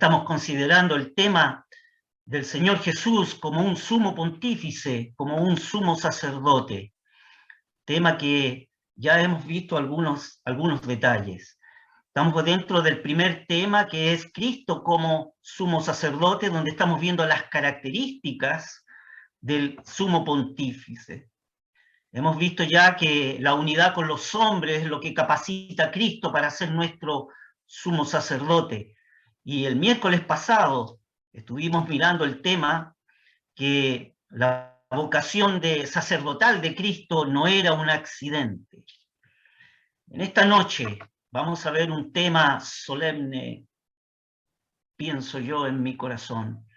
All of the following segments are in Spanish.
Estamos considerando el tema del Señor Jesús como un sumo pontífice, como un sumo sacerdote, tema que ya hemos visto algunos detalles. Estamos dentro del primer tema, que es Cristo como sumo sacerdote, donde estamos viendo las características del sumo pontífice. Hemos visto ya que la unidad con los hombres es lo que capacita a Cristo para ser nuestro sumo sacerdote. Y el miércoles pasado estuvimos mirando el tema que la vocación sacerdotal de Cristo no era un accidente. En esta noche vamos a ver un tema solemne, pienso yo en mi corazón,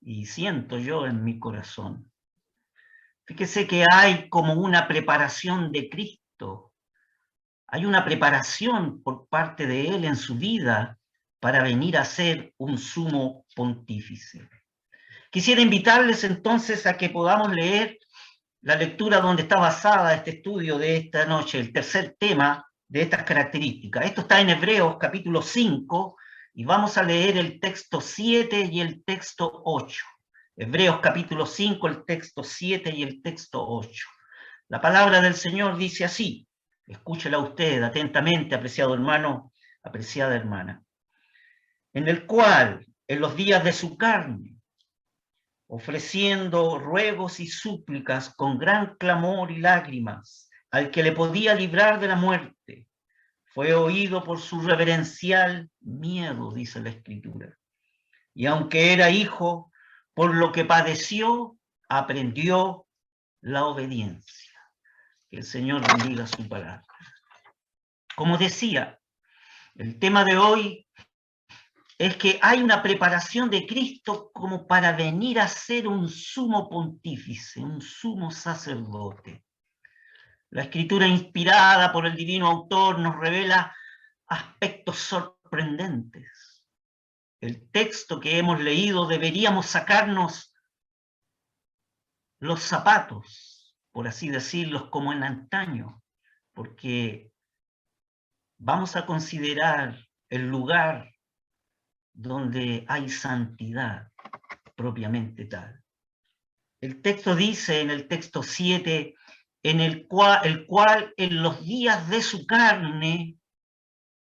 y siento yo en mi corazón. Fíjese que hay como una preparación de Cristo, hay una preparación por parte de Él en su vida para venir a ser un sumo pontífice. Quisiera invitarles entonces a que podamos leer la lectura donde está basada este estudio de esta noche, el tercer tema de estas características. Esto está en Hebreos capítulo 5 y vamos a leer el texto 7 y el texto 8. Hebreos capítulo 5, el texto 7 y el texto 8. La palabra del Señor dice así, escúchela usted atentamente, apreciado hermano, apreciada hermana, en el cual, en los días de su carne, ofreciendo ruegos y súplicas con gran clamor y lágrimas al que le podía librar de la muerte, fue oído por su reverencial miedo, dice la Escritura. Y aunque era hijo, por lo que padeció, aprendió la obediencia. Que el Señor bendiga su palabra. Como decía, el tema de hoy es que hay una preparación de Cristo como para venir a ser un sumo pontífice, un sumo sacerdote. La Escritura inspirada por el divino autor nos revela aspectos sorprendentes. El texto que hemos leído deberíamos sacarnos los zapatos, por así decirlos, como en antaño, porque vamos a considerar el lugar donde hay santidad propiamente tal. El texto dice en el texto 7, el cual en los días de su carne,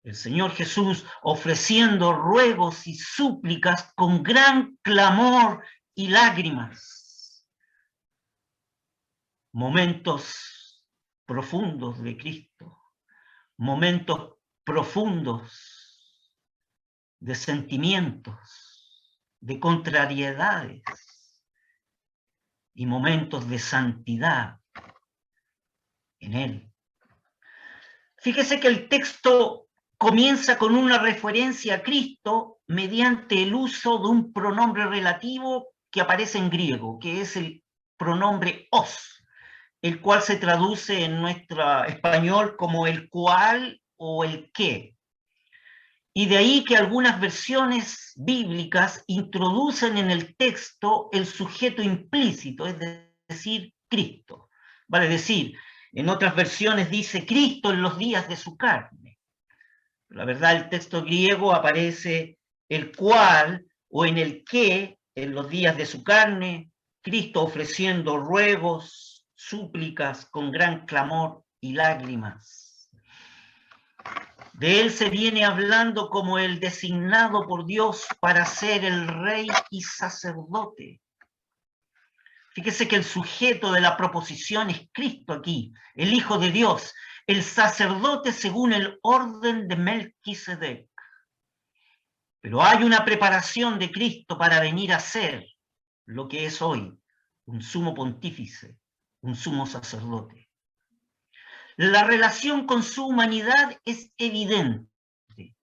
el Señor Jesús ofreciendo ruegos y súplicas con gran clamor y lágrimas. Momentos profundos de Cristo, momentos profundos de sentimientos, de contrariedades y momentos de santidad en Él. Fíjese que el texto comienza con una referencia a Cristo mediante el uso de un pronombre relativo que aparece en griego, que es el pronombre os, el cual se traduce en nuestro español como el cual o el que. Y de ahí que algunas versiones bíblicas introducen en el texto el sujeto implícito, es decir, Cristo. Vale decir, en otras versiones dice Cristo en los días de su carne. La verdad, el texto griego aparece el cual o en el que en los días de su carne, Cristo ofreciendo ruegos, súplicas con gran clamor y lágrimas. De él se viene hablando como el designado por Dios para ser el rey y sacerdote. Fíjese que el sujeto de la proposición es Cristo aquí, el Hijo de Dios, el sacerdote según el orden de Melquisedec. Pero hay una preparación de Cristo para venir a ser lo que es hoy, un sumo pontífice, un sumo sacerdote. La relación con su humanidad es evidente,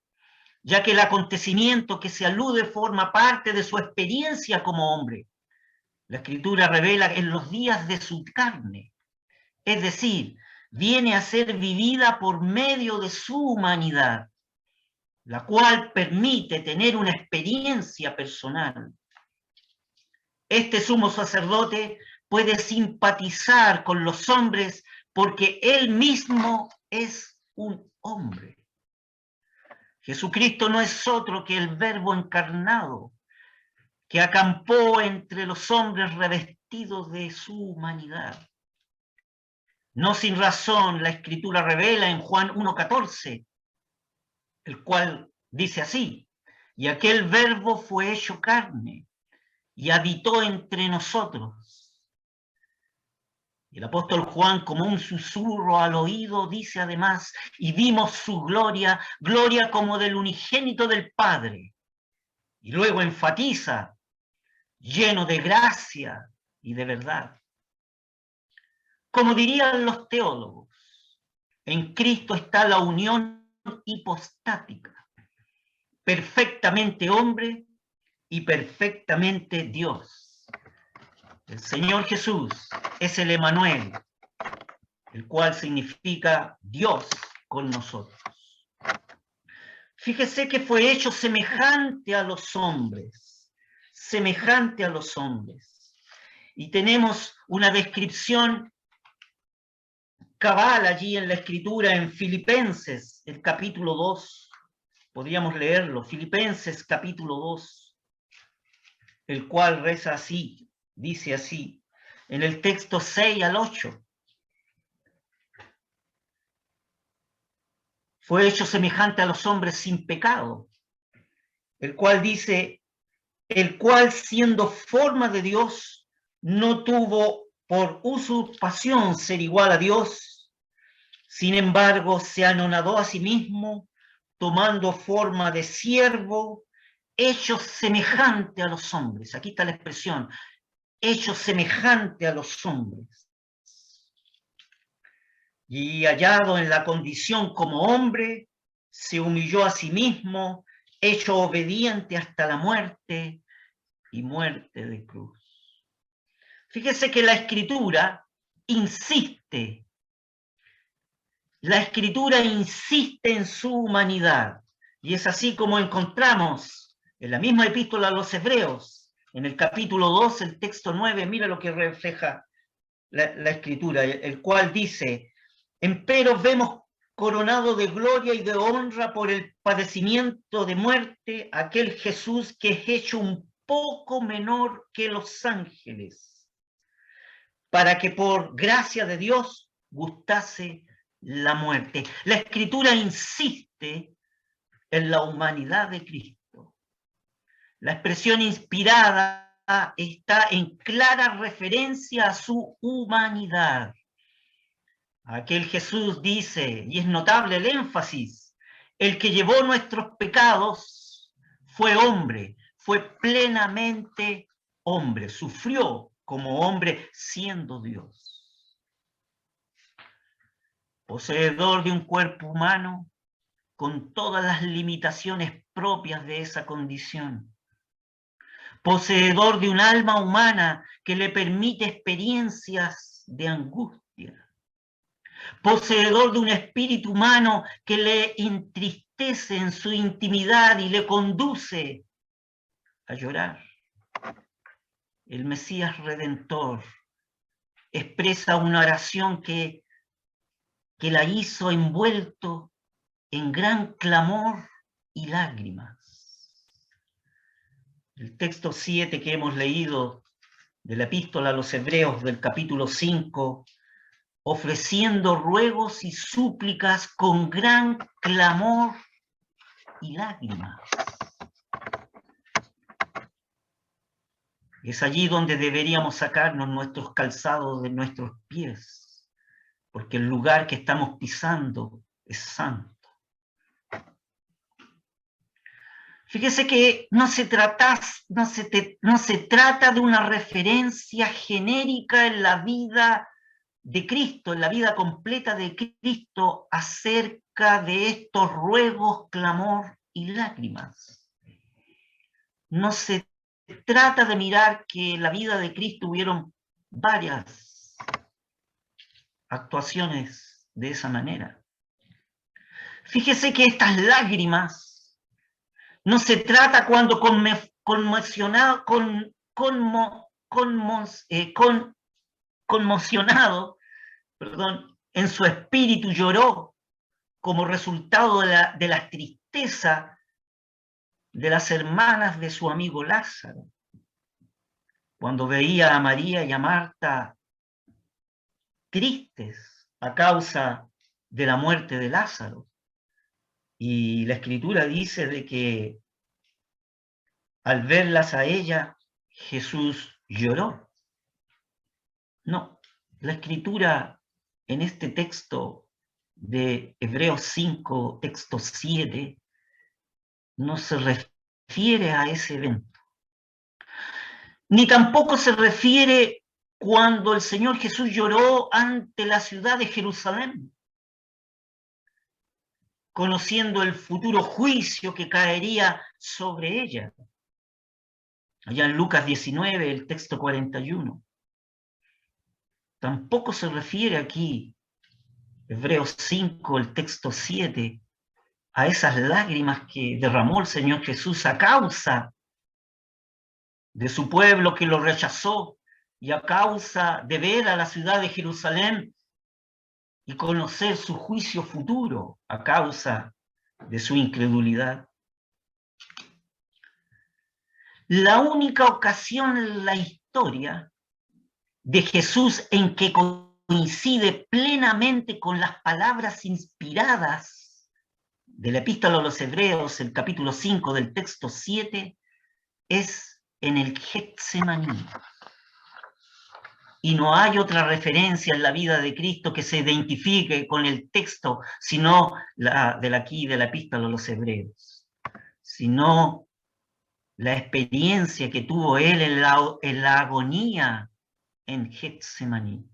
ya que el acontecimiento que se alude forma parte de su experiencia como hombre. La Escritura revela en los días de su carne, es decir, viene a ser vivida por medio de su humanidad, la cual permite tener una experiencia personal. Este sumo sacerdote puede simpatizar con los hombres porque él mismo es un hombre. Jesucristo no es otro que el Verbo encarnado, que acampó entre los hombres revestidos de su humanidad. No sin razón la Escritura revela en Juan 1:14, el cual dice así: y aquel Verbo fue hecho carne y habitó entre nosotros. Y el apóstol Juan, como un susurro al oído, dice además: y vimos su gloria, gloria como del unigénito del Padre. Y luego enfatiza: lleno de gracia y de verdad. Como dirían los teólogos, en Cristo está la unión hipostática, perfectamente hombre y perfectamente Dios. El Señor Jesús es el Emmanuel, el cual significa Dios con nosotros. Fíjese que fue hecho semejante a los hombres, semejante a los hombres. Y tenemos una descripción cabal allí en la Escritura, en Filipenses, el capítulo 2. Podríamos leerlo, Filipenses capítulo 2, el cual reza así, dice así, en el texto 6 al 8. Fue hecho semejante a los hombres sin pecado, el cual dice: el cual siendo forma de Dios, no tuvo por usurpación ser igual a Dios, sin embargo se anonadó a sí mismo, tomando forma de siervo, hecho semejante a los hombres. Aquí está la expresión, hecho semejante a los hombres. Y hallado en la condición como hombre, se humilló a sí mismo, hecho obediente hasta la muerte y muerte de cruz. Fíjese que la Escritura insiste en su humanidad, y es así como encontramos en la misma epístola a los Hebreos, en el capítulo 2, el texto 9, mira lo que refleja la Escritura, el cual dice: empero vemos coronado de gloria y de honra por el padecimiento de muerte aquel Jesús que es hecho un poco menor que los ángeles, para que por gracia de Dios gustase la muerte. La Escritura insiste en la humanidad de Cristo. La expresión inspirada está en clara referencia a su humanidad. Aquel Jesús dice, y es notable el énfasis: el que llevó nuestros pecados fue hombre, fue plenamente hombre, sufrió como hombre siendo Dios. Poseedor de un cuerpo humano con todas las limitaciones propias de esa condición. Poseedor de un alma humana que le permite experiencias de angustia. Poseedor de un espíritu humano que le entristece en su intimidad y le conduce a llorar. El Mesías Redentor expresa una oración que la hizo envuelto en gran clamor y lágrimas. El texto 7 que hemos leído de la epístola a los Hebreos del capítulo 5, ofreciendo ruegos y súplicas con gran clamor y lágrimas. Es allí donde deberíamos sacarnos nuestros calzados de nuestros pies, porque el lugar que estamos pisando es santo. Fíjese que no se trata de una referencia genérica en la vida de Cristo, en la vida completa de Cristo, acerca de estos ruegos, clamor y lágrimas. No se trata de mirar que en la vida de Cristo hubieron varias actuaciones de esa manera. Fíjese que estas lágrimas no se trata cuando conmocionado en su espíritu lloró como resultado de las tristezas tristeza de las hermanas de su amigo Lázaro, cuando veía a María y a Marta tristes a causa de la muerte de Lázaro. Y la Escritura dice de que al verlas a ella, Jesús lloró. No, la Escritura en este texto de Hebreos 5, texto 7, no se refiere a ese evento. Ni tampoco se refiere cuando el Señor Jesús lloró ante la ciudad de Jerusalén, conociendo el futuro juicio que caería sobre ella. Allá en Lucas 19, el texto 41. Tampoco se refiere aquí, Hebreos 5, el texto 7, a esas lágrimas que derramó el Señor Jesús a causa de su pueblo que lo rechazó y a causa de ver a la ciudad de Jerusalén y conocer su juicio futuro a causa de su incredulidad. La única ocasión en la historia de Jesús en que coincide plenamente con las palabras inspiradas de la Epístola a los Hebreos, el capítulo 5 del texto 7, es en el Getsemaní. Y no hay otra referencia en la vida de Cristo que se identifique con el texto, sino de la Epístola a los Hebreos, sino la experiencia que tuvo él en la agonía en Getsemaní.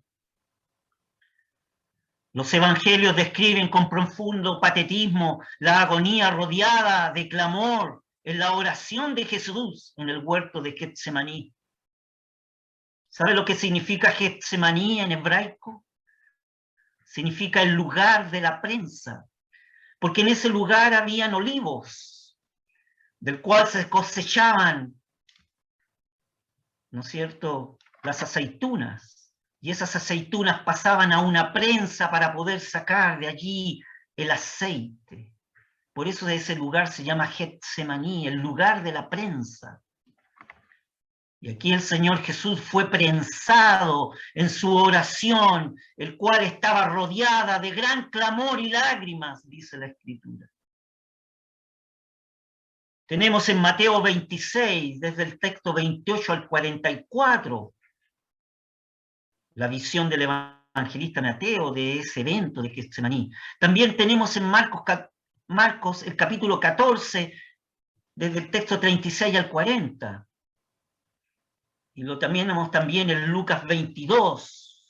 Los evangelios describen con profundo patetismo la agonía rodeada de clamor en la oración de Jesús en el huerto de Getsemaní. ¿Sabe lo que significa Getsemaní en hebraico? Significa el lugar de la prensa, porque en ese lugar habían olivos, del cual se cosechaban, ¿no es cierto?, las aceitunas, y esas aceitunas pasaban a una prensa para poder sacar de allí el aceite. Por eso de ese lugar se llama Getsemaní, el lugar de la prensa. Y aquí el Señor Jesús fue prensado en su oración, el cual estaba rodeada de gran clamor y lágrimas, dice la Escritura. Tenemos en Mateo 26, desde el texto 28 al 44, la visión del evangelista Mateo de ese evento de Getsemaní. También tenemos en Marcos el capítulo 14, desde el texto 36 al 40. Y lo tenemos también en Lucas 22,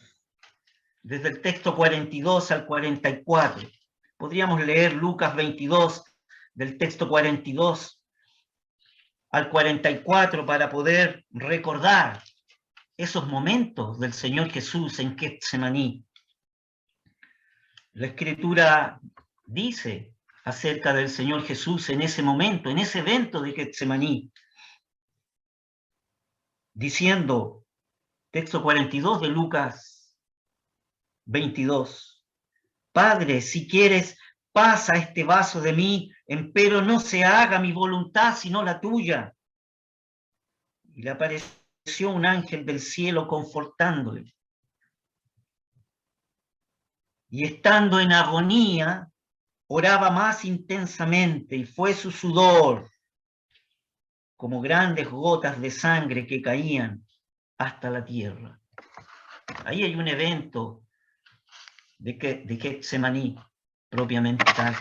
desde el texto 42 al 44. Podríamos leer Lucas 22, del texto 42 al 44, para poder recordar esos momentos del Señor Jesús en Getsemaní. La Escritura dice acerca del Señor Jesús en ese momento, en ese evento de Getsemaní, diciendo, texto 42 de Lucas 22, Padre, si quieres, pasa este vaso de mí, empero no se haga mi voluntad sino la tuya. Y le apareció un ángel del cielo confortándole. Y estando en agonía, oraba más intensamente, y fue su sudor como grandes gotas de sangre que caían hasta la tierra. Ahí hay un evento de Getsemaní, propiamente tal.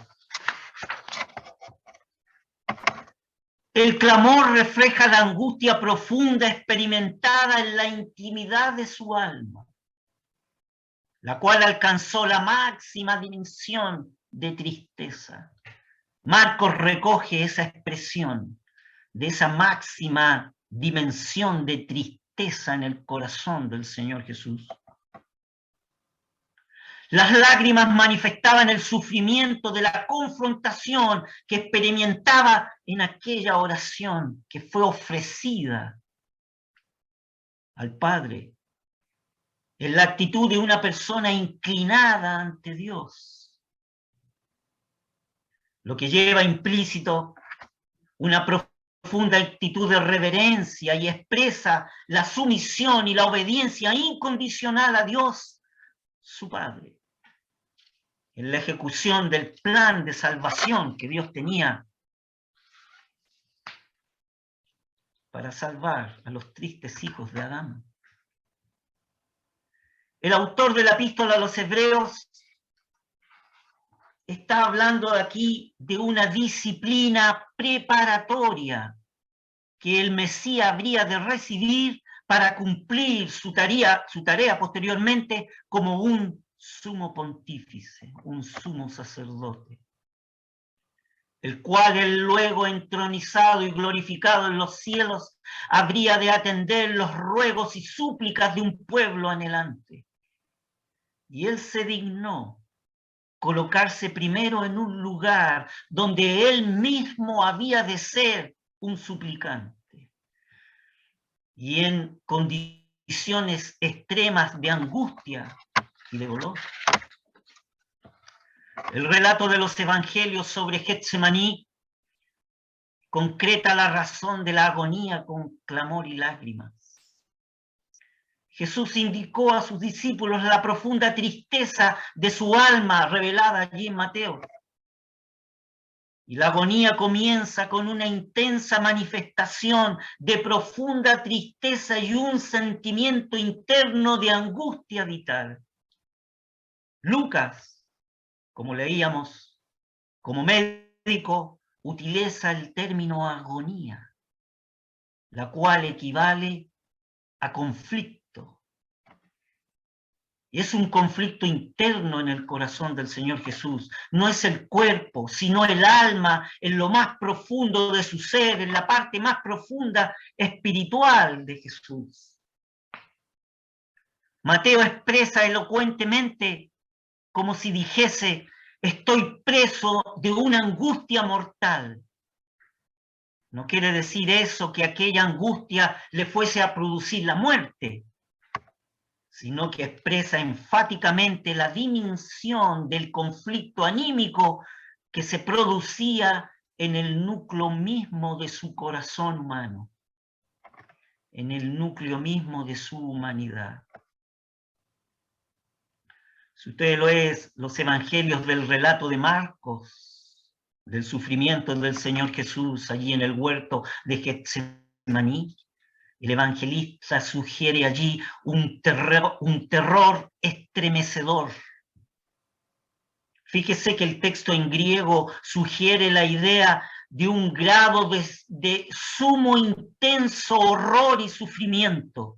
El clamor refleja la angustia profunda experimentada en la intimidad de su alma, la cual alcanzó la máxima dimensión de tristeza. Marcos recoge esa expresión de esa máxima dimensión de tristeza en el corazón del Señor Jesús. Las lágrimas manifestaban el sufrimiento de la confrontación que experimentaba en aquella oración que fue ofrecida al Padre, en la actitud de una persona inclinada ante Dios. lo que lleva implícito una profunda actitud de reverencia y expresa la sumisión y la obediencia incondicional a Dios, su Padre, en la ejecución del plan de salvación que Dios tenía para salvar a los tristes hijos de Adán. El autor de la epístola a los Hebreos está hablando aquí de una disciplina preparatoria que el Mesías habría de recibir para cumplir su tarea posteriormente como un sumo pontífice, un sumo sacerdote, el cual él luego entronizado y glorificado en los cielos habría de atender los ruegos y súplicas de un pueblo anhelante. Y él se dignó colocarse primero en un lugar donde él mismo había de ser un suplicante. Y en condiciones extremas de angustia y de dolor. El relato de los evangelios sobre Getsemaní concreta la razón de la agonía con clamor y lágrimas. Jesús indicó a sus discípulos la profunda tristeza de su alma revelada allí en Mateo. Y la agonía comienza con una intensa manifestación de profunda tristeza y un sentimiento interno de angustia vital. Lucas, como leíamos, como médico, utiliza el término agonía, la cual equivale a conflicto. Es un conflicto interno en el corazón del Señor Jesús. No es el cuerpo, sino el alma en lo más profundo de su ser, en la parte más profunda espiritual de Jesús. Mateo expresa elocuentemente como si dijese: estoy preso de una angustia mortal. No quiere decir eso que aquella angustia le fuese a producir la muerte, sino que expresa enfáticamente la dimensión del conflicto anímico que se producía en el núcleo mismo de su corazón humano, en el núcleo mismo de su humanidad. Si usted lee los evangelios del relato de Marcos, del sufrimiento del Señor Jesús allí en el huerto de Getsemaní, el evangelista sugiere allí un terror estremecedor. Fíjese que el texto en griego sugiere la idea de un grado de sumo intenso horror y sufrimiento,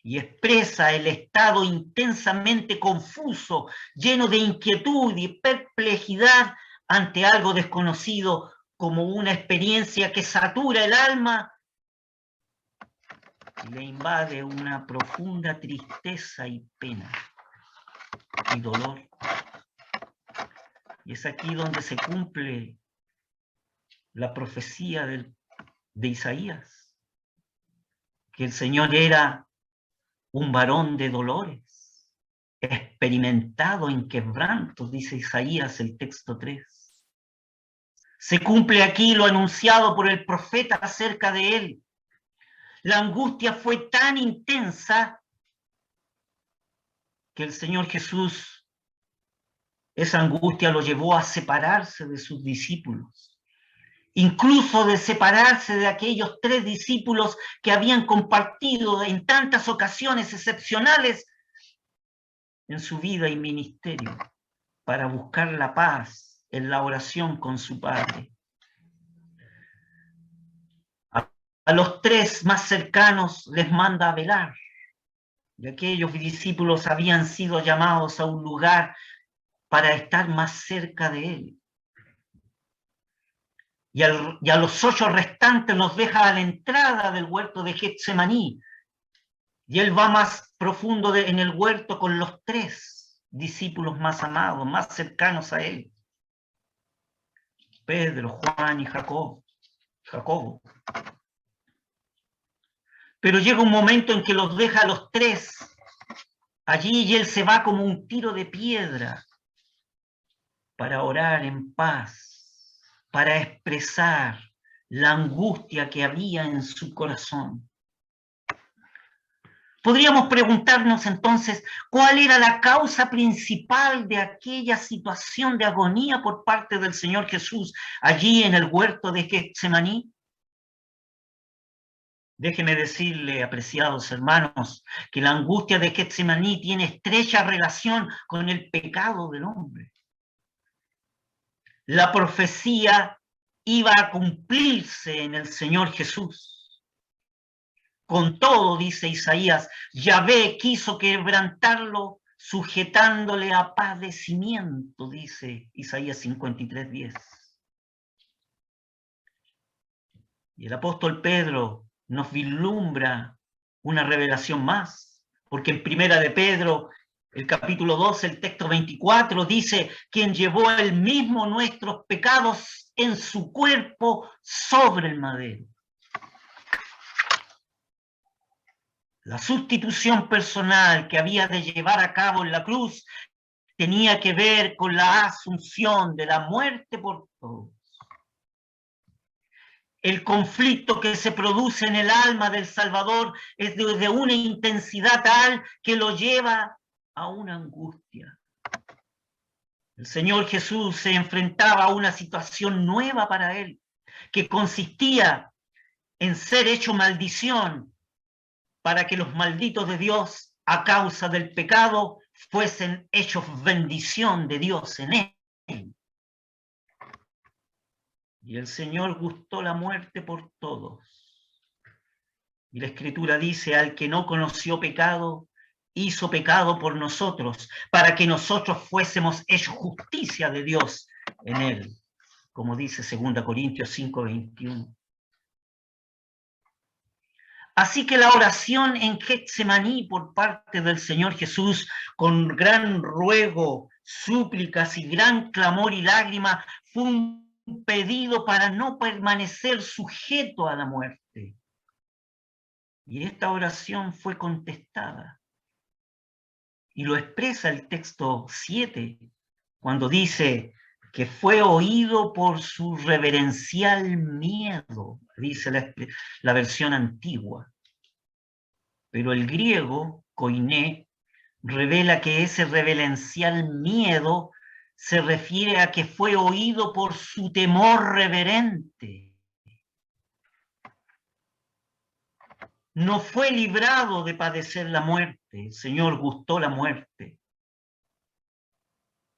y expresa el estado intensamente confuso, lleno de inquietud y perplejidad ante algo desconocido, como una experiencia que satura el alma y le invade una profunda tristeza y pena y dolor. Y es aquí donde se cumple la profecía de Isaías, que el Señor era un varón de dolores, experimentado en quebrantos, dice Isaías, el texto 3. Se cumple aquí lo anunciado por el profeta acerca de él. La angustia fue tan intensa que el Señor Jesús, esa angustia lo llevó a separarse de sus discípulos, incluso de separarse de aquellos 3 discípulos que habían compartido en tantas ocasiones excepcionales en su vida y ministerio, para buscar la paz en la oración con su Padre. A los 3 más cercanos les manda a velar, y aquellos discípulos habían sido llamados a un lugar para estar más cerca de él. Y a los 8 restantes los deja a la entrada del huerto de Getsemaní, y él va más profundo en el huerto con los 3 discípulos más amados, más cercanos a él: Pedro, Juan y Jacobo. Pero llega un momento en que los deja a los 3 allí y él se va como un tiro de piedra para orar en paz para expresar la angustia que había en su corazón. Podríamos preguntarnos entonces, ¿cuál era la causa principal de aquella situación de agonía por parte del Señor Jesús allí en el huerto de Getsemaní? Déjeme decirle, apreciados hermanos, que la angustia de Getsemaní tiene estrecha relación con el pecado del hombre. La profecía iba a cumplirse en el Señor Jesús. Con todo, dice Isaías, Yahvé quiso quebrantarlo sujetándole a padecimiento, dice Isaías 53:10. Y el apóstol Pedro nos vislumbra una revelación más, porque en Primera de Pedro, el capítulo 12, el texto 24, dice, quien llevó él mismo nuestros pecados en su cuerpo sobre el madero. La sustitución personal que había de llevar a cabo en la cruz tenía que ver con la asunción de la muerte por todos. El conflicto que se produce en el alma del Salvador es de una intensidad tal que lo lleva a una angustia. El Señor Jesús se enfrentaba a una situación nueva para él, que consistía en ser hecho maldición para que los malditos de Dios, a causa del pecado, fuesen hechos bendición de Dios en él. Y el Señor gustó la muerte por todos. Y la Escritura dice, al que no conoció pecado, hizo pecado por nosotros, para que nosotros fuésemos hechos justicia de Dios en él, como dice 2 Corintios 5:21. Así que la oración en Getsemaní por parte del Señor Jesús, con gran ruego, súplicas y gran clamor y lágrima, fue un pedido para no permanecer sujeto a la muerte. Y esta oración fue contestada. Y lo expresa el texto 7, cuando dice que fue oído por su reverencial miedo, dice la versión antigua. Pero el griego, koiné, revela que ese reverencial miedo se refiere a que fue oído por su temor reverente. No fue librado de padecer la muerte, el Señor gustó la muerte.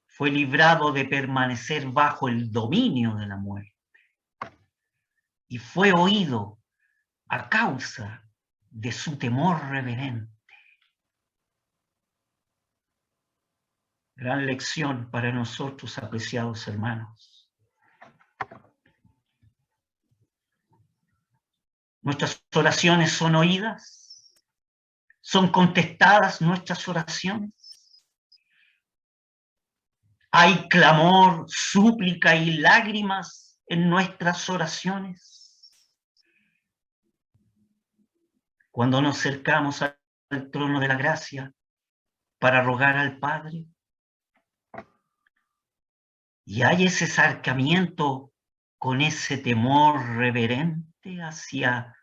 Fue librado de permanecer bajo el dominio de la muerte. Y fue oído a causa de su temor reverente. Gran lección para nosotros, apreciados hermanos. Nuestras oraciones son oídas, son contestadas nuestras oraciones. Hay clamor, súplica y lágrimas en nuestras oraciones. Cuando nos acercamos al trono de la gracia para rogar al Padre, y hay ese acercamiento con ese temor reverente hacia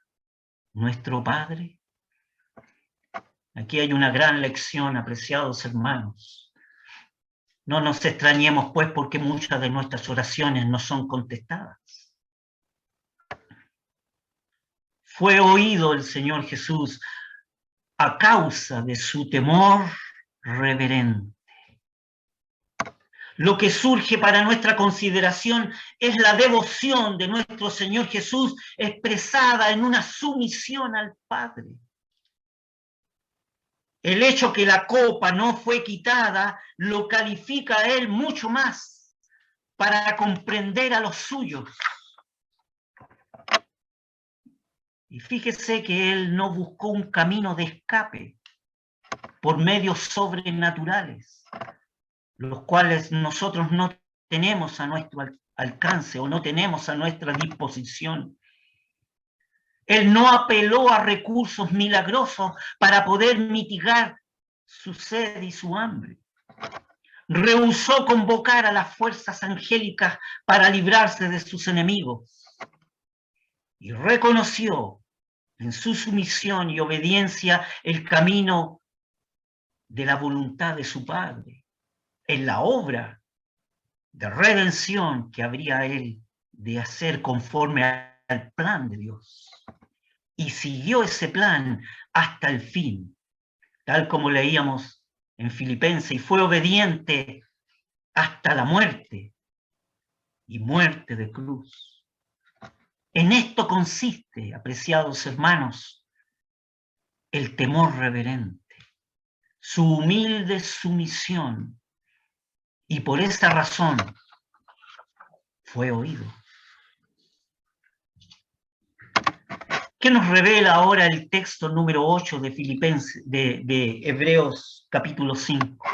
nuestro Padre. Aquí hay una gran lección, apreciados hermanos. No nos extrañemos, pues, porque muchas de nuestras oraciones no son contestadas. Fue oído el Señor Jesús a causa de su temor reverente. Lo que surge para nuestra consideración es la devoción de nuestro Señor Jesús expresada en una sumisión al Padre. El hecho que la copa no fue quitada lo califica a él mucho más para comprender a los suyos. Y fíjese que él no buscó un camino de escape por medios sobrenaturales, los cuales nosotros no tenemos a nuestro alcance o no tenemos a nuestra disposición. Él no apeló a recursos milagrosos para poder mitigar su sed y su hambre. rehusó convocar a las fuerzas angélicas para librarse de sus enemigos y reconoció en su sumisión y obediencia el camino de la voluntad de su Padre, en la obra de redención que habría él de hacer conforme al plan de Dios. Y siguió ese plan hasta el fin, tal como leíamos en Filipenses, y fue obediente hasta la muerte, y muerte de cruz. En esto consiste, apreciados hermanos, el temor reverente, su humilde sumisión, y por esa razón fue oído. ¿Qué nos revela ahora el texto número 8 de Filipenses, de Hebreos capítulo 5?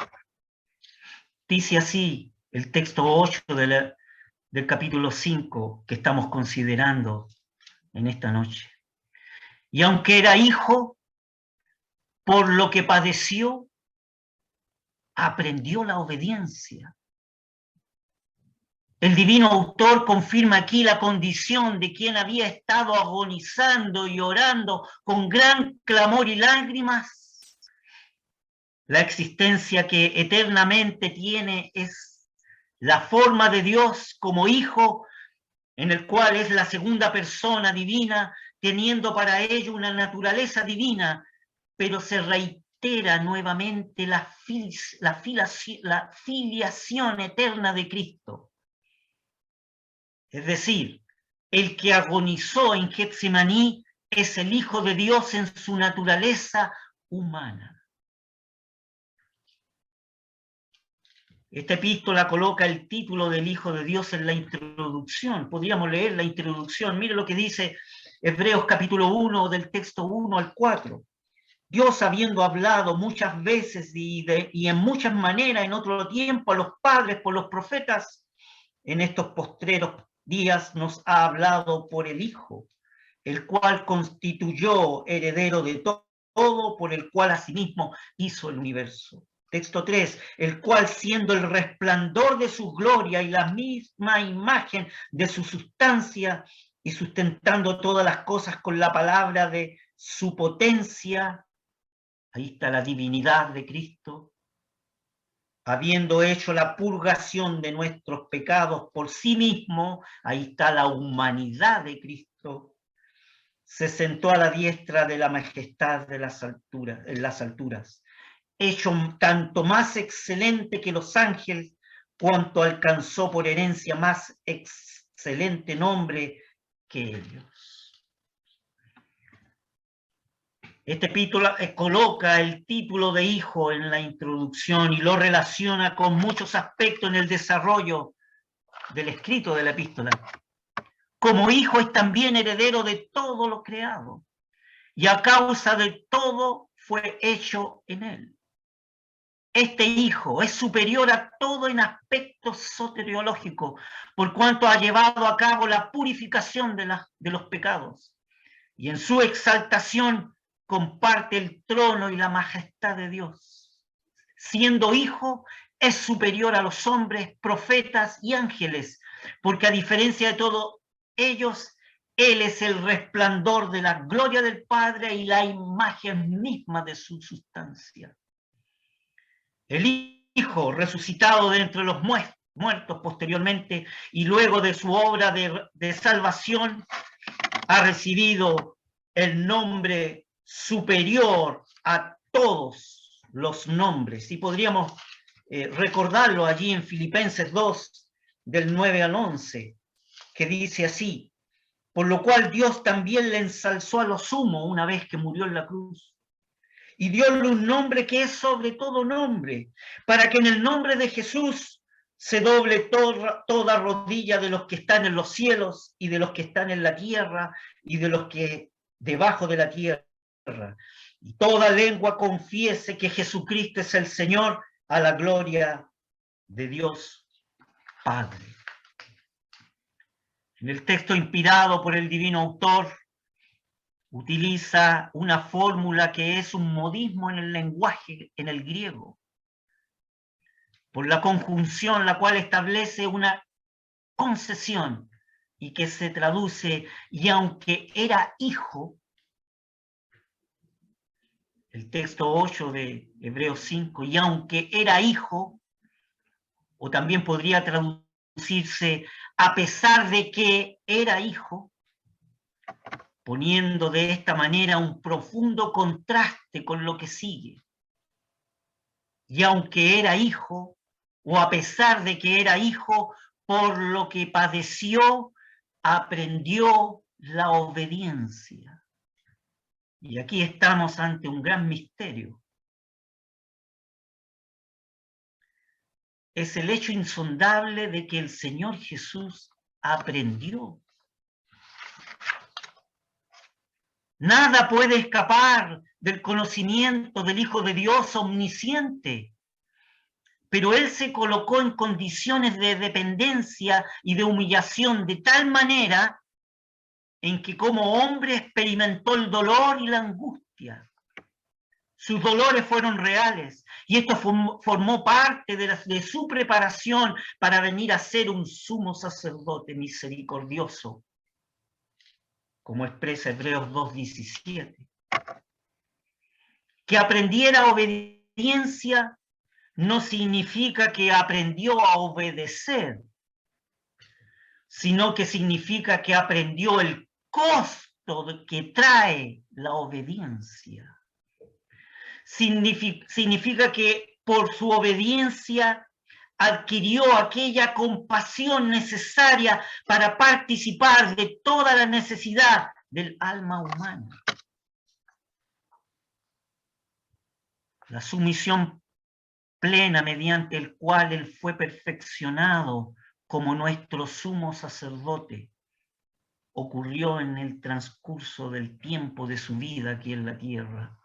Dice así el texto 8 del capítulo 5 que estamos considerando en esta noche. Y aunque era hijo, por lo que padeció, aprendió la obediencia. El divino autor confirma aquí la condición de quien había estado agonizando y orando con gran clamor y lágrimas. La existencia que eternamente tiene es la forma de Dios como hijo, en el cual es la segunda persona divina, teniendo para ello una naturaleza divina, pero se reitera nuevamente la filiación eterna de Cristo. Es decir, el que agonizó en Getsemaní es el Hijo de Dios en su naturaleza humana. Esta epístola coloca el título del Hijo de Dios en la introducción. Podríamos leer la introducción. Mire lo que dice Hebreos capítulo 1, del texto 1 al 4. Dios, habiendo hablado muchas veces y en muchas maneras en otro tiempo a los padres por los profetas, en estos postreros días nos ha hablado por el Hijo, el cual constituyó heredero de todo, por el cual asimismo hizo el universo. Texto 3, el cual siendo el resplandor de su gloria y la misma imagen de su sustancia, y sustentando todas las cosas con la palabra de su potencia, ahí está la divinidad de Cristo, habiendo hecho la purgación de nuestros pecados por sí mismo, ahí está la humanidad de Cristo, se sentó a la diestra de la majestad de las alturas, en las alturas, hecho tanto más excelente que los ángeles, cuanto alcanzó por herencia más excelente nombre que ellos. Este epístola coloca el título de hijo en la introducción y lo relaciona con muchos aspectos en el desarrollo del escrito de la epístola. Como hijo es también heredero de todo lo creado, y a causa de todo fue hecho en él. Este hijo es superior a todo en aspectos soteriológicos, por cuanto ha llevado a cabo la purificación de los pecados, y en su exaltación comparte el trono y la majestad de Dios. Siendo hijo, es superior a los hombres, profetas y ángeles, porque a diferencia de todos ellos, él es el resplandor de la gloria del Padre y la imagen misma de su sustancia. El Hijo, resucitado de entre los muertos posteriormente y luego de su obra de salvación, ha recibido el nombre superior a todos los nombres. Y podríamos recordarlo allí en Filipenses 2, del 9 al 11, que dice así: por lo cual Dios también le ensalzó a lo sumo una vez que murió en la cruz, y dióle un nombre que es sobre todo nombre, para que en el nombre de Jesús se doble toda rodilla de los que están en los cielos y de los que están en la tierra y de los que debajo de la tierra. Y toda lengua confiese que Jesucristo es el Señor, a la gloria de Dios Padre. En el texto inspirado por el divino autor, utiliza una fórmula que es un modismo en el lenguaje, en el griego. por la conjunción la cual establece una concesión y que se traduce, y aunque era hijo, el texto 8 de Hebreos 5, y aunque era hijo, o también podría traducirse a pesar de que era hijo, poniendo de esta manera un profundo contraste con lo que sigue. Y aunque era hijo, o a pesar de que era hijo, por lo que padeció, aprendió la obediencia. Y aquí estamos ante un gran misterio. Es el hecho insondable de que el Señor Jesús aprendió. Nada puede escapar del conocimiento del Hijo de Dios omnisciente, pero Él se colocó en condiciones de dependencia y de humillación de tal manera en que como hombre experimentó el dolor y la angustia. Sus dolores fueron reales y esto formó parte de su preparación para venir a ser un sumo sacerdote misericordioso, como expresa Hebreos 2:17. Que aprendiera obediencia no significa que aprendió a obedecer, sino que significa que aprendió el costo que trae la obediencia. Significa que por su obediencia adquirió aquella compasión necesaria para participar de toda la necesidad del alma humana. La sumisión plena mediante el cual Él fue perfeccionado como nuestro sumo sacerdote ocurrió en el transcurso del tiempo de su vida aquí en la tierra.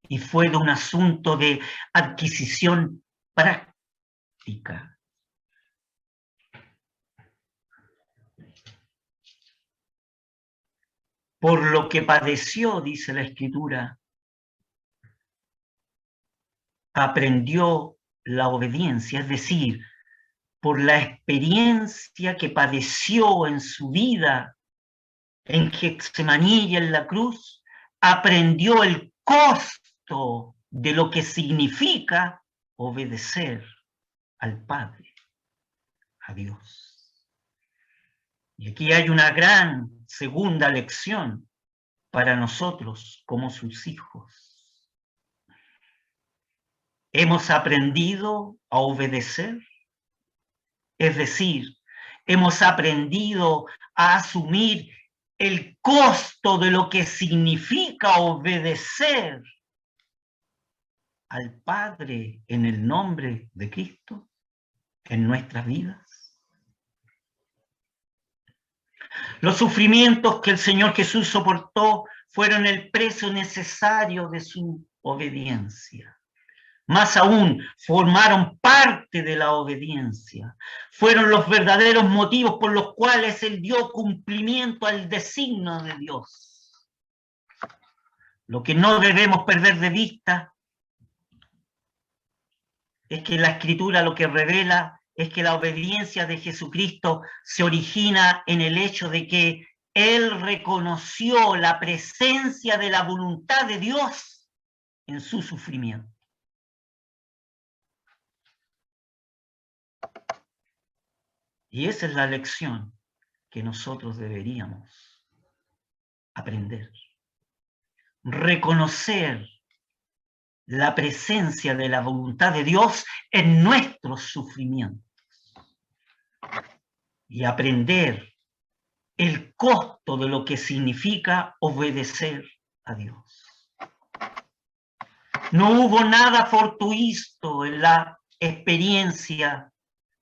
Y fue de un asunto de adquisición práctica. Por lo que padeció, dice la Escritura, aprendió la obediencia, es decir, por la experiencia que padeció en su vida en Getsemaní y en la cruz, aprendió el costo de lo que significa obedecer al Padre, a Dios. Y aquí hay una gran segunda lección para nosotros como sus hijos. Hemos aprendido a obedecer, es decir, hemos aprendido a asumir el costo de lo que significa obedecer al Padre en el nombre de Cristo en nuestras vidas. Los sufrimientos que el Señor Jesús soportó fueron el precio necesario de su obediencia. Más aún, formaron parte de la obediencia. Fueron los verdaderos motivos por los cuales Él dio cumplimiento al designio de Dios. Lo que no debemos perder de vista es que la Escritura lo que revela es que la obediencia de Jesucristo se origina en el hecho de que Él reconoció la presencia de la voluntad de Dios en su sufrimiento. Y esa es la lección que nosotros deberíamos aprender. Reconocer la presencia de la voluntad de Dios en nuestros sufrimientos. Y aprender el costo de lo que significa obedecer a Dios. No hubo nada fortuito en la experiencia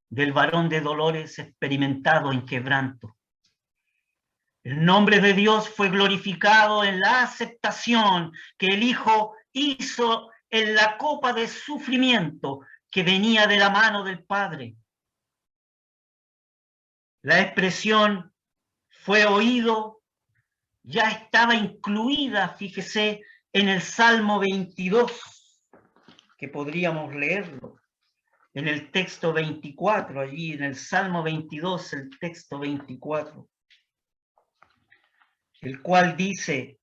del varón de dolores experimentado en quebranto. El nombre de Dios fue glorificado en la aceptación que el Hijo hizo en la copa de sufrimiento que venía de la mano del Padre. La expresión fue oído ya estaba incluida, fíjese, en el Salmo 22, que podríamos leerlo. en el texto 24, allí en el Salmo 22, el texto 24, el cual dice: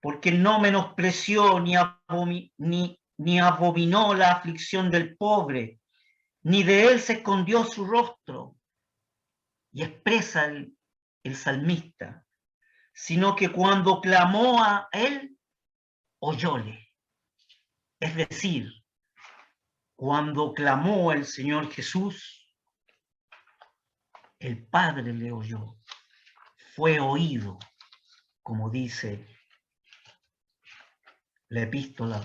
porque no menospreció ni abominó la aflicción del pobre, ni de él se escondió su rostro. Y expresa el salmista, sino que cuando clamó a él, oyóle. Es decir, cuando clamó el Señor Jesús, el Padre le oyó, fue oído, como dice la epístola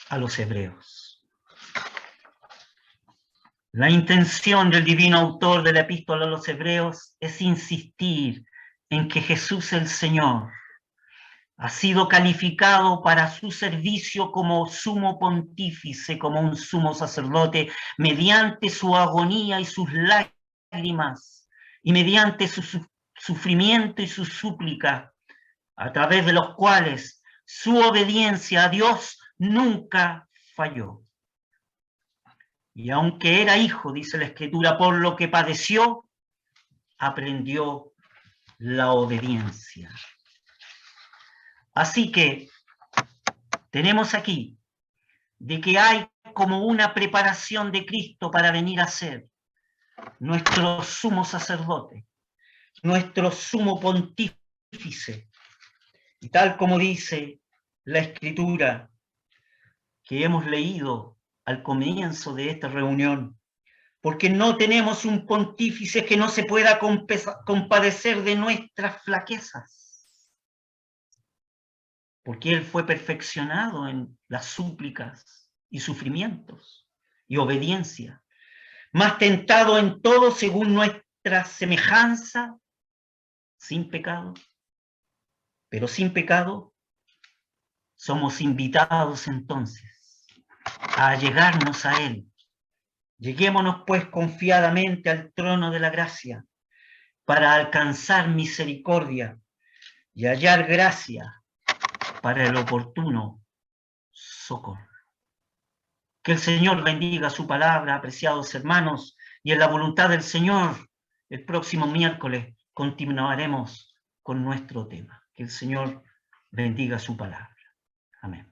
a los hebreos. La intención del divino autor de la epístola a los hebreos es insistir en que Jesús el Señor ha sido calificado para su servicio como sumo pontífice, como un sumo sacerdote, mediante su agonía y sus lágrimas, y mediante su sufrimiento y su súplica, a través de los cuales su obediencia a Dios nunca falló. Y aunque era hijo, dice la Escritura, por lo que padeció, aprendió la obediencia. Así que tenemos aquí de que hay como una preparación de Cristo para venir a ser nuestro sumo sacerdote, nuestro sumo pontífice. Y tal como dice la Escritura que hemos leído al comienzo de esta reunión, porque no tenemos un pontífice que no se pueda compadecer de nuestras flaquezas, porque él fue perfeccionado en las súplicas y sufrimientos y obediencia, más tentado en todo según nuestra semejanza, sin pecado, pero sin pecado somos invitados entonces a allegarnos a él. Lleguémonos pues confiadamente al trono de la gracia para alcanzar misericordia y hallar gracia para el oportuno socorro. Que el Señor bendiga su palabra, apreciados hermanos, y en la voluntad del Señor, el próximo miércoles continuaremos con nuestro tema. Que el Señor bendiga su palabra. Amén.